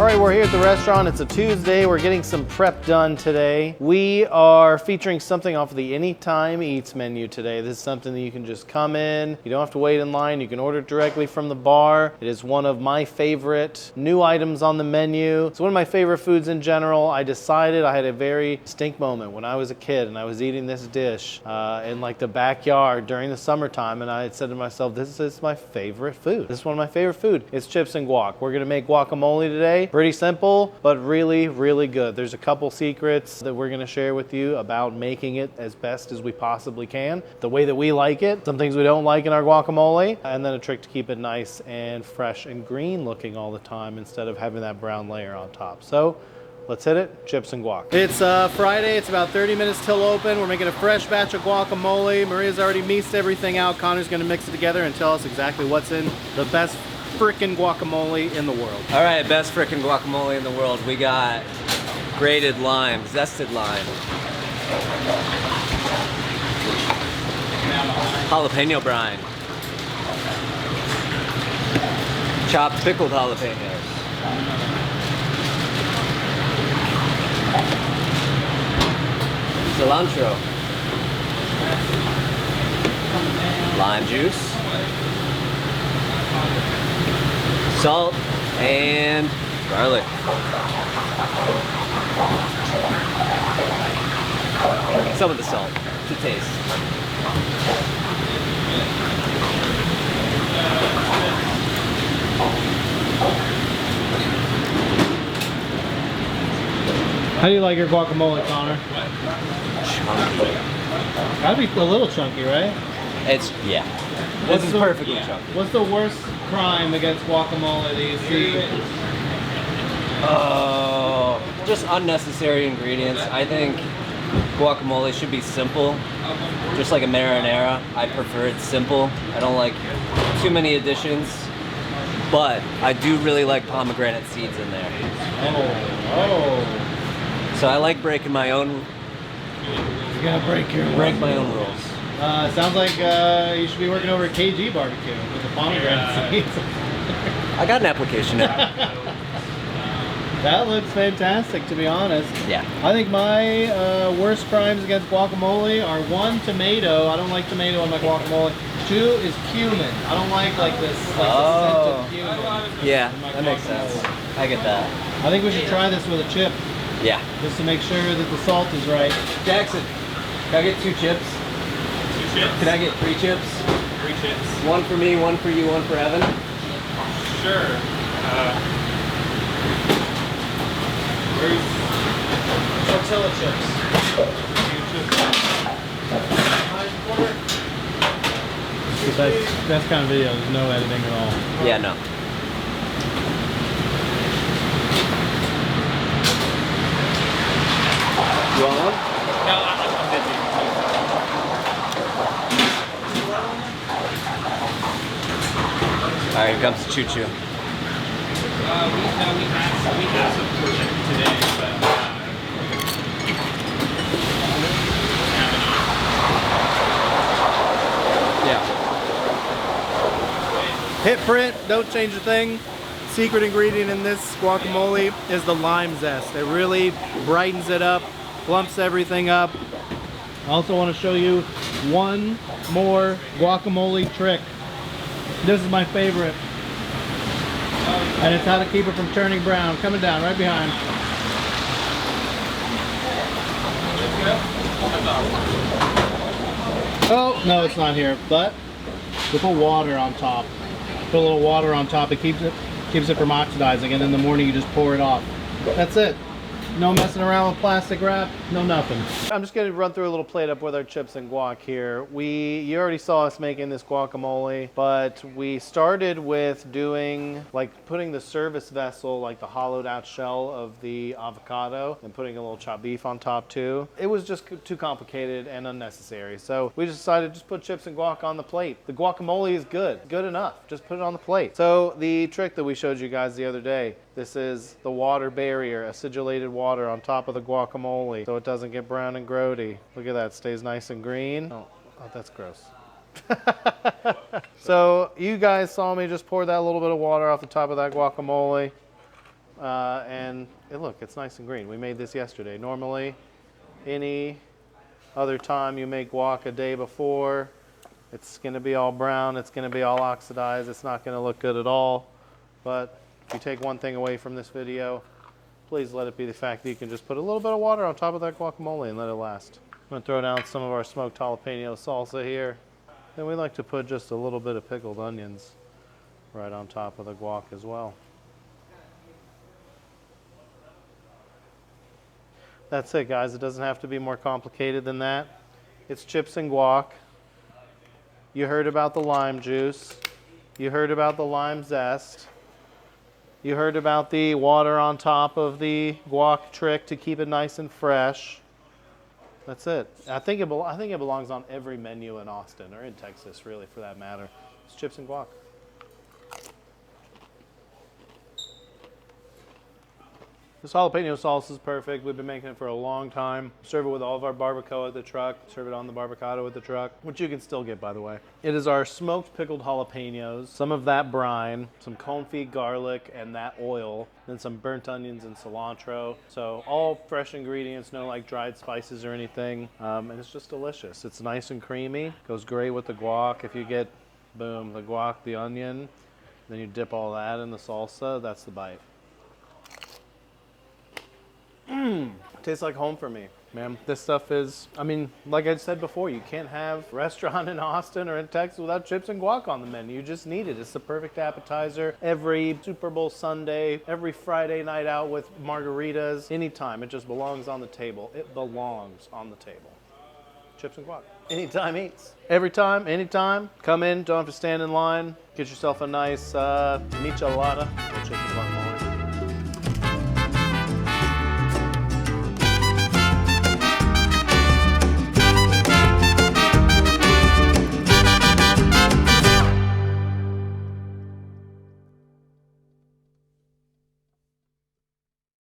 All right, we're here at the restaurant. It's a Tuesday. We're getting some prep done today. We are featuring something off of the Anytime Eats menu today. This is something that you can just come in. You don't have to wait in line. You can order directly from the bar. It is one of my favorite new items on the menu. It's one of my favorite foods in general. I decided I had a very distinct moment when I was a kid and I was eating this dish in like the backyard during the summertime, and I had said to myself, this is my favorite food. This is one of my favorite food. It's chips and guac. We're gonna make guacamole today. Pretty simple, but really, really good. There's a couple secrets that we're gonna share with you about making it as best as we possibly can, the way that we like it, some things we don't like in our guacamole, and then a trick to keep it nice and fresh and green looking all the time instead of having that brown layer on top. So let's hit it, chips and guac. It's Friday, it's about 30 minutes till open. We're making a fresh batch of guacamole. Maria's already mixed everything out. Connor's gonna mix it together and tell us exactly what's in the best frickin' guacamole in the world. All right, best frickin' guacamole in the world. We got grated lime, zested lime, jalapeno brine, chopped pickled jalapenos, cilantro, lime juice, salt, and garlic. Some of the salt to taste. How do you like your guacamole, Connor? Chunky. Gotta be a little chunky, right? It's, yeah. This is perfectly chunky. What's the worst crime against guacamole that you see? Just unnecessary ingredients. I think guacamole should be simple, just like a marinara. I prefer it simple. I don't like too many additions, but I do really like pomegranate seeds in there. Oh. So I like breaking my own. You gotta break my own rules. Sounds like you should be working over at KG Barbecue with the pomegranate seeds. I got an application now. That looks fantastic, to be honest. Yeah. I think my worst crimes against guacamole are 1, tomato. I don't like tomato on my guacamole. 2 is cumin. I don't like this scent of cumin. Yeah, that makes sense. I get that. I think we should try this with a chip. Yeah. Just to make sure that the salt is right. Jackson, can I get 2 chips? 2 chips? Can I get 3 chips? 3 chips. 1 for me, 1 for you, 1 for Evan? Sure. Where's Tortilla chips. That's kind of video. There's no editing at all. Yeah, no. You want one? No, I'm busy. All right, here comes the choo-choo. We have some portion today, but Yeah. Hit print, don't change a thing. Secret ingredient in this guacamole is the lime zest. It really brightens it up, plumps everything up. I also want to show you one more guacamole trick. This is my favorite. And it's how to keep it from turning brown. Coming down, right behind. Oh, no, it's not here. But we put water on top. Put a little water on top. It keeps it from oxidizing. And in the morning, you just pour it off. That's it. No messing around with plastic wrap, no nothing. I'm just gonna run through a little plate up with our chips and guac here. You already saw us making this guacamole, but we started with doing, putting the service vessel, like the hollowed out shell of the avocado, and putting a little chopped beef on top too. It was just too complicated and unnecessary. So we just decided to just put chips and guac on the plate. The guacamole is good enough. Just put it on the plate. So the trick that we showed you guys the other day, this is the water barrier, acidulated water on top of the guacamole so it doesn't get brown and grody. Look at that, it stays nice and green. Oh, that's gross. So you guys saw me just pour that little bit of water off the top of that guacamole. and look, it's nice and green. We made this yesterday. Normally, any other time you make guac a day before, it's going to be all brown, it's going to be all oxidized, it's not going to look good at all. But if you take one thing away from this video, please let it be the fact that you can just put a little bit of water on top of that guacamole and let it last. I'm going to throw down some of our smoked jalapeno salsa here. Then we like to put just a little bit of pickled onions right on top of the guac as well. That's it, guys. It doesn't have to be more complicated than that. It's chips and guac. You heard about the lime juice. You heard about the lime zest. You heard about the water on top of the guac trick to keep it nice and fresh. That's it. I think it belongs on every menu in Austin, or in Texas, really, for that matter. It's chips and guac. This jalapeno sauce is perfect. We've been making it for a long time. Serve it with all of our barbacoa at the truck. Serve it on the barbacado at the truck, which you can still get, by the way. It is our smoked pickled jalapenos, some of that brine, some confit garlic and that oil, then some burnt onions and cilantro. So all fresh ingredients, no like dried spices or anything. And it's just delicious. It's nice and creamy. Goes great with the guac. If you get, boom, the guac, the onion, then you dip all that in the salsa, that's the bite. Tastes like home for me, man. This stuff is, I mean, like I said before, you can't have a restaurant in Austin or in Texas without chips and guac on the menu. You just need it. It's the perfect appetizer. Every Super Bowl Sunday, every Friday night out with margaritas, anytime. It just belongs on the table. It belongs on the table. Chips and guac. Anytime eats. Every time, anytime. Come in, don't have to stand in line. Get yourself a nice michelada or chips and guacamole.